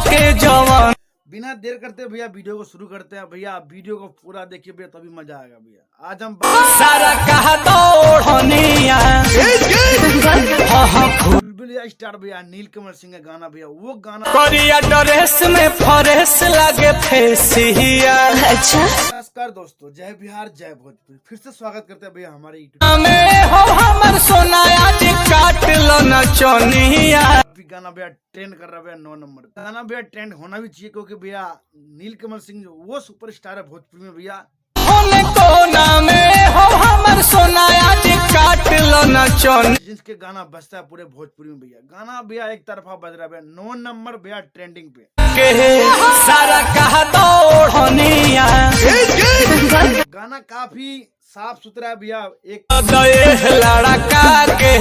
के जवान। बिना देर करते भैया वीडियो को शुरू करते हैं। भैया वीडियो को पूरा देखिए भैया, तभी मजा आएगा भैया। आज हम सारा कहा दौड़निया बुलबुलिया स्टार भैया, नीलकमल सिंह का गाना भैया, वो गाना करिया ड्रेस में फरेस लागे फेसिया। अच्छा नमस्कार दोस्तों, जय बिहार जय भोजपुरी। फिर से स्वागत करते हैं भैया हमारे यूट्यूब में हो हमर सोनाया जी काट लो नचनिया। गाना भैया ट्रेंड कर रहा है भैया 9 नंबर गाना भैया, ट्रेंड होना भी चाहिए क्योंकि भैया नीलकमल सिंह जो वो सुपरस्टार है भोजपुरी में भैया। कोना में हो हमर सोनाया जी काट लो नचन, जिसके गाना बजता है पूरे भोजपुरी में भैया। गाना भैया एक तरफा बज रहा है भैया, 9 नंबर भैया ट्रेंडिंग पे के सारा कहा दौड़निया। गाना काफी साफ सुथरा है भैया। एक लड़का के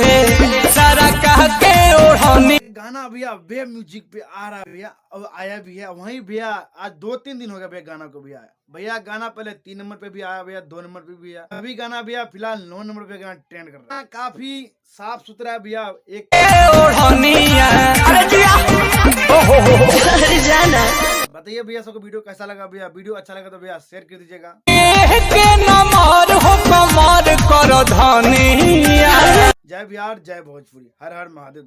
सारा कह के ओढ़नी गाना भैया वे म्यूजिक पे आ रहा है भैया, अब आया भी है वहीं भैया। आज 2-3 दिन हो गया भैया गाना को भैया। भैया गाना पहले 3 नंबर पे भी आया भैया, 2 नंबर पे भी आया। अभी गाना भैया फिलहाल 9 नंबर पे गाना ट्रेंड कर रहा है। काफी साफ सुथरा है भैया। एक बताइए भैया सबको वीडियो कैसा लगा भैया। वीडियो अच्छा लगा तो भैया शेयर कर दीजिएगा। जय बिहार जय भोजपुरी, हर हर महादेव।